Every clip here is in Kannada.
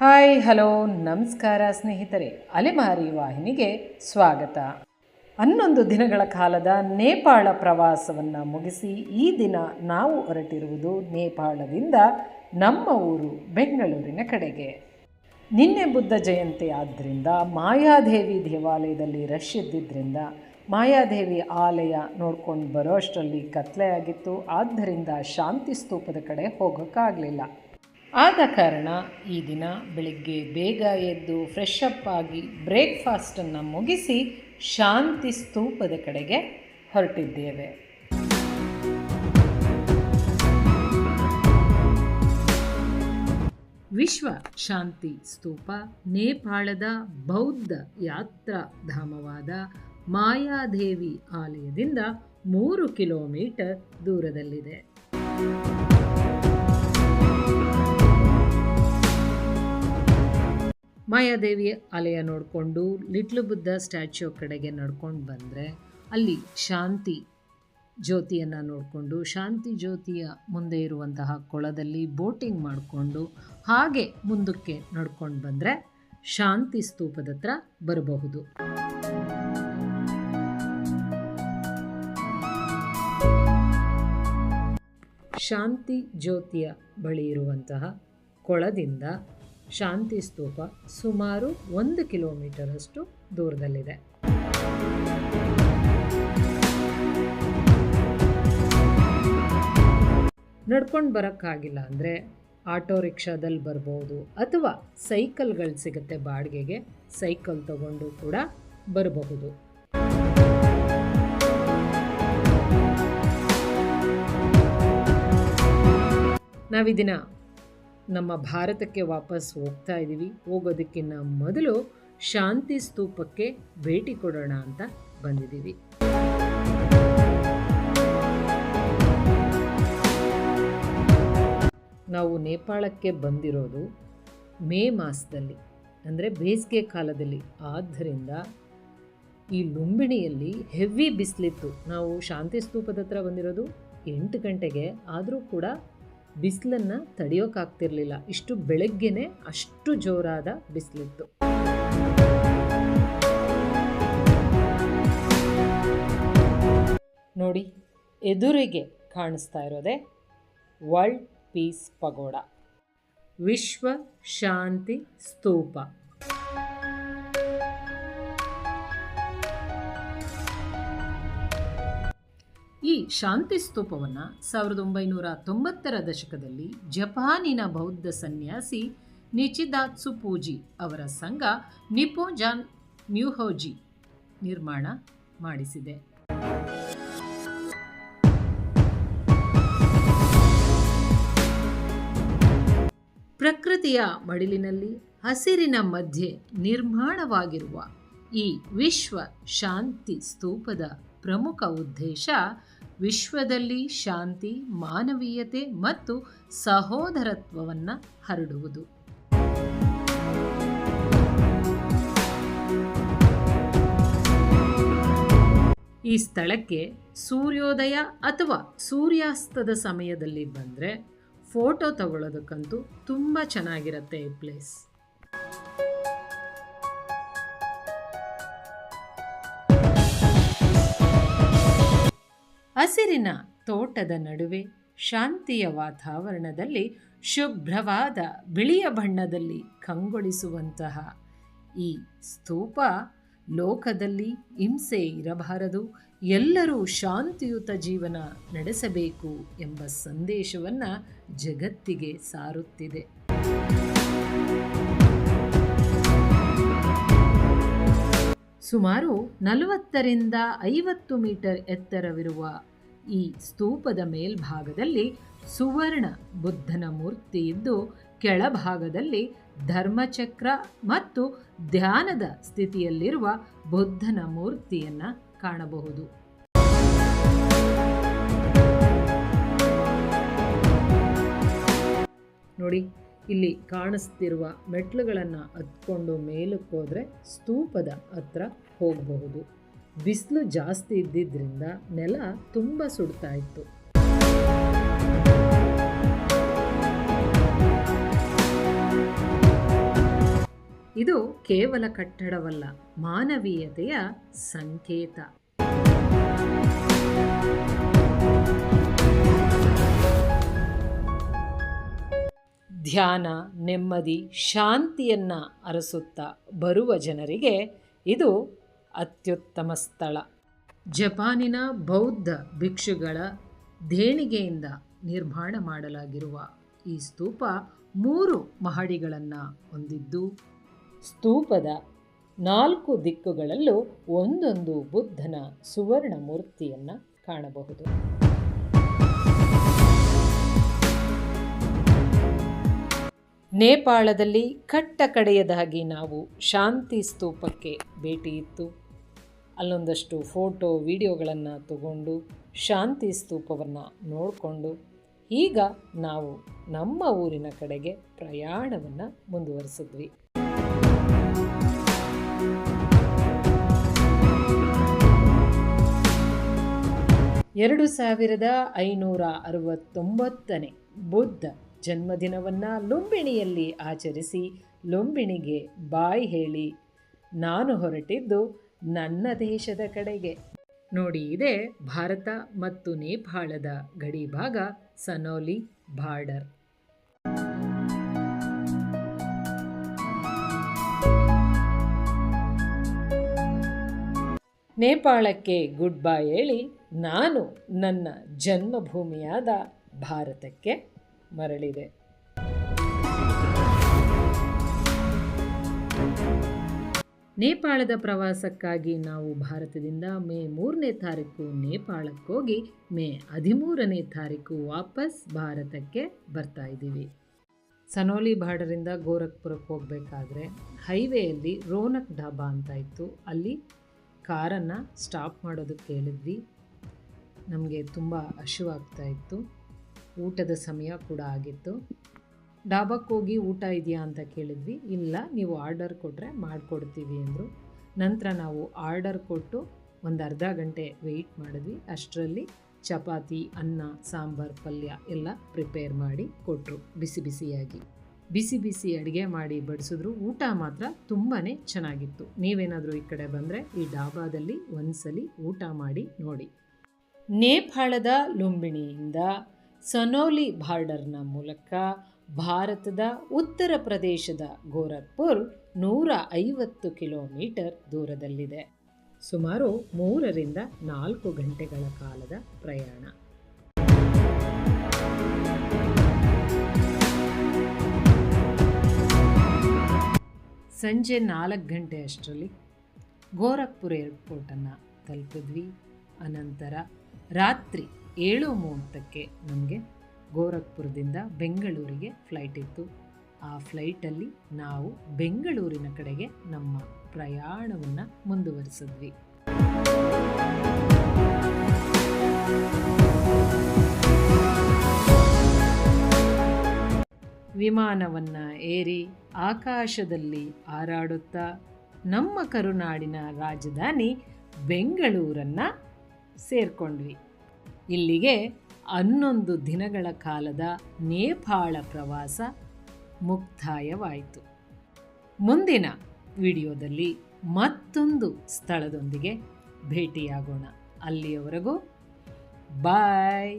ಹಾಯ್ ಹಲೋ ನಮಸ್ಕಾರ ಸ್ನೇಹಿತರೆ, ಅಲೆಮಾರಿ ವಾಹಿನಿಗೆ ಸ್ವಾಗತ. 11 ದಿನಗಳ ಕಾಲದ ನೇಪಾಳ ಪ್ರವಾಸವನ್ನು ಮುಗಿಸಿ ಈ ದಿನ ನಾವು ಹೊರಟಿರುವುದು ನೇಪಾಳದಿಂದ ನಮ್ಮ ಊರು ಬೆಂಗಳೂರಿನ ಕಡೆಗೆ. ನಿನ್ನೆ ಬುದ್ಧ ಜಯಂತಿ ಆದ್ದರಿಂದ ಮಾಯಾದೇವಿ ದೇವಾಲಯದಲ್ಲಿ ರಶ್ ಇದ್ದಿದ್ದರಿಂದ ಮಾಯಾದೇವಿ ಆಲಯ ನೋಡ್ಕೊಂಡು ಬರೋ ಅಷ್ಟರಲ್ಲಿ ಕತ್ಲೆ ಆಗಿತ್ತು. ಆದ್ದರಿಂದ ಶಾಂತಿ ಸ್ತೂಪದ ಕಡೆ ಹೋಗೋಕ್ಕಾಗಲಿಲ್ಲ. ಆದ ಕಾರಣ ಈ ದಿನ ಬೆಳಿಗ್ಗೆ ಬೇಗ ಎದ್ದು ಫ್ರೆಶ್ ಅಪ್ ಆಗಿ ಬ್ರೇಕ್ಫಾಸ್ಟನ್ನು ಮುಗಿಸಿ ಶಾಂತಿ ಸ್ತೂಪದ ಕಡೆಗೆ ಹೊರಟಿದ್ದೇವೆ. ವಿಶ್ವ ಶಾಂತಿ ಸ್ತೂಪ ನೇಪಾಳದ ಬೌದ್ಧ ಯಾತ್ರಾಧಾಮವಾದ ಮಾಯಾದೇವಿ ಆಲಯದಿಂದ 3 ಕಿಲೋಮೀಟರ್ ದೂರದಲ್ಲಿದೆ. ಮಾಯಾದೇವಿ ಆಲಯ ನೋಡಿಕೊಂಡು ಲಿಟ್ಲ್ ಬುದ್ಧ ಸ್ಟ್ಯಾಚ್ಯೂ ಕಡೆಗೆ ನಡ್ಕೊಂಡು ಬಂದರೆ ಅಲ್ಲಿ ಶಾಂತಿ ಜ್ಯೋತಿಯನ್ನು ನೋಡಿಕೊಂಡು ಶಾಂತಿ ಜ್ಯೋತಿಯ ಮುಂದೆ ಇರುವಂತಹ ಕೊಳದಲ್ಲಿ ಬೋಟಿಂಗ್ ಮಾಡಿಕೊಂಡು ಹಾಗೆ ಮುಂದಕ್ಕೆ ನಡ್ಕೊಂಡು ಬಂದರೆ ಶಾಂತಿ ಸ್ತೂಪದ ಹತ್ರ ಬರಬಹುದು. ಶಾಂತಿ ಜ್ಯೋತಿಯ ಬಳಿ ಇರುವಂತಹ ಕೊಳದಿಂದ ಶಾಂತಿ ಸ್ತೂಪ ಸುಮಾರು 1 ಕಿಲೋಮೀಟರಷ್ಟು ದೂರದಲ್ಲಿದೆ. ನಡ್ಕೊಂಡು ಬರೋಕ್ಕಾಗಿಲ್ಲ ಅಂದರೆ ಆಟೋ ರಿಕ್ಷಾದಲ್ಲಿ ಬರ್ಬೋದು, ಅಥವಾ ಸೈಕಲ್ಗಳು ಸಿಗುತ್ತೆ ಬಾಡಿಗೆಗೆ, ಸೈಕಲ್ ತಗೊಂಡು ಕೂಡ ಬರಬಹುದು. ನಾವಿದಿನ ನಮ್ಮ ಭಾರತಕ್ಕೆ ವಾಪಸ್ ಹೋಗ್ತಾ ಇದ್ದೀವಿ. ಹೋಗೋದಕ್ಕಿಂತ ಮೊದಲು ಶಾಂತಿ ಸ್ತೂಪಕ್ಕೆ ಭೇಟಿ ಕೊಡೋಣ ಅಂತ ಬಂದಿದ್ದೀವಿ. ನಾವು ನೇಪಾಳಕ್ಕೆ ಬಂದಿರೋದು ಮೇ ಮಾಸದಲ್ಲಿ, ಅಂದರೆ ಬೇಸಿಗೆ ಕಾಲದಲ್ಲಿ. ಆದ್ದರಿಂದ ಈ ಲುಂಬಿಣಿಯಲ್ಲಿ ಹೆವಿ ಬಿಸಿಲಿತ್ತು. ನಾವು ಶಾಂತಿ ಸ್ತೂಪದ ಹತ್ರ ಬಂದಿರೋದು 8 ಗಂಟೆಗೆ, ಆದರೂ ಕೂಡ ಬಿಸಿಲನ್ನು ತಡೆಯೋಕ್ಕಾಗ್ತಿರ್ಲಿಲ್ಲ. ಇಷ್ಟು ಬೆಳಗ್ಗೆನೆ ಅಷ್ಟು ಜೋರಾದ ಬಿಸಿಲಿತ್ತು. ನೋಡಿ, ಎದುರಿಗೆ ಕಾಣಿಸ್ತಾ ಇರೋದೇ ವರ್ಲ್ಡ್ ಪೀಸ್ ಪಗೋಡ, ವಿಶ್ವ ಶಾಂತಿ ಸ್ತೂಪ. ಈ ಶಾಂತಿ ಸ್ತೂಪವನ್ನು 1990ರ ದಶಕದಲ್ಲಿ ಜಪಾನಿನ ಬೌದ್ಧ ಸನ್ಯಾಸಿ ನಿಚಿದಾತ್ಸು ಪೂಜಿ ಅವರ ಸಂಘ ನಿಪ್ಪೋಂಜಾನ್ ನ್ಯೂಹೋಜಿ ನಿರ್ಮಾಣ ಮಾಡಿಸಿದೆ. ಪ್ರಕೃತಿಯ ಮಡಿಲಿನಲ್ಲಿ ಹಸಿರಿನ ಮಧ್ಯೆ ನಿರ್ಮಾಣವಾಗಿರುವ ಈ ವಿಶ್ವ ಶಾಂತಿ ಸ್ತೂಪದ ಪ್ರಮುಖ ಉದ್ದೇಶ ವಿಶ್ವದಲ್ಲಿ ಶಾಂತಿ, ಮಾನವೀಯತೆ ಮತ್ತು ಸಹೋದರತ್ವವನ್ನು ಹರಡುವುದು. ಈ ಸ್ಥಳಕ್ಕೆ ಸೂರ್ಯೋದಯ ಅಥವಾ ಸೂರ್ಯಾಸ್ತದ ಸಮಯದಲ್ಲಿ ಬಂದರೆ ಫೋಟೋ ತಗೊಳ್ಳೋದಕ್ಕಂತೂ ತುಂಬ ಚೆನ್ನಾಗಿರುತ್ತೆ ಈ ಪ್ಲೇಸ್. ಹಸಿರಿನ ತೋಟದ ನಡುವೆ ಶಾಂತಿಯ ವಾತಾವರಣದಲ್ಲಿ ಶುಭ್ರವಾದ ಬಿಳಿಯ ಬಣ್ಣದಲ್ಲಿ ಕಂಗೊಳಿಸುವಂತಹ ಈ ಸ್ತೂಪ ಲೋಕದಲ್ಲಿ ಹಿಂಸೆ ಇರಬಾರದು, ಎಲ್ಲರೂ ಶಾಂತಿಯುತ ಜೀವನ ನಡೆಸಬೇಕು ಎಂಬ ಸಂದೇಶವನ್ನು ಜಗತ್ತಿಗೆ ಸಾರುತ್ತಿದೆ. ಸುಮಾರು 40ರಿಂದ 50 ಮೀಟರ್ ಎತ್ತರವಿರುವ ಈ ಸ್ತೂಪದ ಮೇಲ್ಭಾಗದಲ್ಲಿ ಸುವರ್ಣ ಬುದ್ಧನ ಮೂರ್ತಿ ಇದ್ದು, ಕೆಳಭಾಗದಲ್ಲಿ ಧರ್ಮಚಕ್ರ ಮತ್ತು ಧ್ಯಾನದ ಸ್ಥಿತಿಯಲ್ಲಿರುವ ಬುದ್ಧನ ಮೂರ್ತಿಯನ್ನು ಕಾಣಬಹುದು. ನೋಡಿ, ಇಲ್ಲಿ ಕಾಣಿಸ್ತಿರುವ ಮೆಟ್ಲುಗಳನ್ನು ಹತ್ಕೊಂಡು ಮೇಲಕ್ಕೆ ಹೋದರೆ ಸ್ತೂಪದ ಹತ್ರ ಹೋಗಬಹುದು. ಬಿಸಿಲು ಜಾಸ್ತಿ ಇದ್ದಿದ್ದರಿಂದ ನೆಲ ತುಂಬ ಸುಡ್ತಾ ಇತ್ತು. ಇದು ಕೇವಲ ಕಟ್ಟಡವಲ್ಲ, ಮಾನವೀಯತೆಯ ಸಂಕೇತ. ಧ್ಯಾನ, ನೆಮ್ಮದಿ, ಶಾಂತಿಯನ್ನು ಅರಸುತ್ತಾ ಬರುವ ಜನರಿಗೆ ಇದು ಅತ್ಯುತ್ತಮ ಸ್ಥಳ. ಜಪಾನಿನ ಬೌದ್ಧ ಭಿಕ್ಷುಗಳ ದೇಣಿಗೆಯಿಂದ ನಿರ್ಮಾಣ ಮಾಡಲಾಗಿರುವ ಈ ಸ್ತೂಪ 3 ಮಹಡಿಗಳನ್ನು ಹೊಂದಿದ್ದು, ಸ್ತೂಪದ 4 ದಿಕ್ಕುಗಳಲ್ಲೂ ಒಂದೊಂದು ಬುದ್ಧನ ಸುವರ್ಣ ಮೂರ್ತಿಯನ್ನು ಕಾಣಬಹುದು. ನೇಪಾಳದಲ್ಲಿ ಕಟ್ಟ ಕಡೆಯದಾಗಿ ನಾವು ಶಾಂತಿ ಸ್ತೂಪಕ್ಕೆ ಭೇಟಿ ಇತ್ತು. ಅಲ್ಲೊಂದಷ್ಟು ಫೋಟೋ ವಿಡಿಯೋಗಳನ್ನು ತಗೊಂಡು ಶಾಂತಿ ಸ್ತೂಪವನ್ನು ನೋಡಿಕೊಂಡು ಈಗ ನಾವು ನಮ್ಮ ಊರಿನ ಕಡೆಗೆ ಪ್ರಯಾಣವನ್ನು ಮುಂದುವರಿಸಿದ್ವಿ. ಎರಡು 2569ನೇ ಬುದ್ಧ ಜನ್ಮದಿನವನ್ನು ಲುಂಬಿಣಿಯಲ್ಲಿ ಆಚರಿಸಿ ಲುಂಬಿಣಿಗೆ ಬಾಯ್ ಹೇಳಿ ನಾನು ಹೊರಟಿದ್ದು ನನ್ನ ದೇಶದ ಕಡೆಗೆ. ನೋಡಿ, ಇದೆ ಭಾರತ ಮತ್ತು ನೇಪಾಳದ ಗಡಿ ಭಾಗ, ಸನೌಲಿ ಬಾರ್ಡರ್. ನೇಪಾಳಕ್ಕೆ ಗುಡ್ ಬೈ ಹೇಳಿ ನಾನು ನನ್ನ ಜನ್ಮಭೂಮಿಯಾದ ಭಾರತಕ್ಕೆ ಮರಳಿದೆ. ನೇಪಾಳದ ಪ್ರವಾಸಕ್ಕಾಗಿ ನಾವು ಭಾರತದಿಂದ ಮೇ 3ನೇ ತಾರೀಕು ನೇಪಾಳಕ್ಕೆ ಹೋಗಿ ಮೇ 13ನೇ ತಾರೀಕು ವಾಪಸ್ ಭಾರತಕ್ಕೆ ಬರ್ತಾ ಇದ್ದೀವಿ. ಸನೌಲಿ ಬಾರ್ಡರಿಂದ ಗೋರಖ್ಪುರಕ್ಕೆ ಹೋಗಬೇಕಾದ್ರೆ ಹೈವೇಯಲ್ಲಿ ರೋನಕ್ ಢಾಬಾ ಅಂತ ಇತ್ತು. ಅಲ್ಲಿ ಕಾರನ್ನು ಸ್ಟಾಪ್ ಮಾಡೋದಕ್ಕೆ ಹೇಳಿದ್ವಿ. ನಮಗೆ ತುಂಬ ಹಸಿವಾಗ್ತಾ ಇತ್ತು. ಊಟದ ಸಮಯ ಕೂಡ ಆಗಿತ್ತು. ಡಾಬಾಕ್ಕೆ ಹೋಗಿ ಊಟ ಇದೆಯಾ ಅಂತ ಕೇಳಿದ್ವಿ. ಇಲ್ಲ, ನೀವು ಆರ್ಡರ್ ಕೊಟ್ಟರೆ ಮಾಡಿಕೊಡ್ತೀವಿ ಅಂದರು. ನಂತರ ನಾವು ಆರ್ಡರ್ ಕೊಟ್ಟು ಒಂದು ಅರ್ಧ ಗಂಟೆ ವೆಯ್ಟ್ ಮಾಡಿದ್ವಿ. ಅಷ್ಟರಲ್ಲಿ ಚಪಾತಿ, ಅನ್ನ, ಸಾಂಬಾರು, ಪಲ್ಯ ಎಲ್ಲ ಪ್ರಿಪೇರ್ ಮಾಡಿ ಕೊಟ್ಟರು. ಬಿಸಿ ಬಿಸಿಯಾಗಿ ಬಿಸಿ ಬಿಸಿ ಅಡುಗೆ ಮಾಡಿ ಬಡಿಸಿದ್ರು. ಊಟ ಮಾತ್ರ ತುಂಬಾ ಚೆನ್ನಾಗಿತ್ತು. ನೀವೇನಾದರೂ ಈ ಕಡೆ ಬಂದರೆ ಈ ಡಾಬಾದಲ್ಲಿ ಒಂದ್ಸಲಿ ಊಟ ಮಾಡಿ ನೋಡಿ. ನೇಪಾಳದ ಲುಂಬಿಣಿಯಿಂದ ಸನೌಲಿ ಬಾರ್ಡರ್ನ ಮೂಲಕ ಭಾರತದ ಉತ್ತರ ಪ್ರದೇಶದ ಗೋರಖ್ಪುರ್ 150 ಕಿಲೋಮೀಟರ್ ದೂರದಲ್ಲಿದೆ. ಸುಮಾರು 3ರಿಂದ 4 ಗಂಟೆಗಳ ಕಾಲದ ಪ್ರಯಾಣ. ಸಂಜೆ 4 ಗಂಟೆ ಅಷ್ಟರಲ್ಲಿ ಗೋರಖ್ಪುರ್ ಏರ್ಪೋರ್ಟನ್ನು ತಲುಪಿದ್ವಿ. ಅನಂತರ ರಾತ್ರಿ 7:30ಕ್ಕೆ ನಮಗೆ ಗೋರಖ್ಪುರದಿಂದ ಬೆಂಗಳೂರಿಗೆ ಫ್ಲೈಟ್ ಇತ್ತು. ಆ ಫ್ಲೈಟಲ್ಲಿ ನಾವು ಬೆಂಗಳೂರಿನ ಕಡೆಗೆ ನಮ್ಮ ಪ್ರಯಾಣವನ್ನು ಮುಂದುವರಿಸಿದ್ವಿ. ವಿಮಾನವನ್ನು ಏರಿ ಆಕಾಶದಲ್ಲಿ ಹಾರಾಡುತ್ತಾ ನಮ್ಮ ಕರುನಾಡಿನ ರಾಜಧಾನಿ ಬೆಂಗಳೂರನ್ನು ಸೇರಿಕೊಂಡ್ವಿ. ಇಲ್ಲಿಗೆ 11 ದಿನಗಳ ಕಾಲದ ನೇಪಾಳ ಪ್ರವಾಸ ಮುಕ್ತಾಯವಾಯಿತು. ಮುಂದಿನ ವಿಡಿಯೋದಲ್ಲಿ ಮತ್ತೊಂದು ಸ್ಥಳದೊಂದಿಗೆ ಭೇಟಿಯಾಗೋಣ. ಅಲ್ಲಿಯವರೆಗೂ ಬಾಯ್.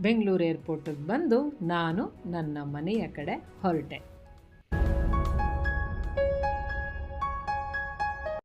ಬೆಂಗಳೂರು ಏರ್ಪೋರ್ಟಿಗೆ ಬಂದು ನಾನು ನನ್ನ ಮನೆಯ ಕಡೆ ಹೊರಟೆ.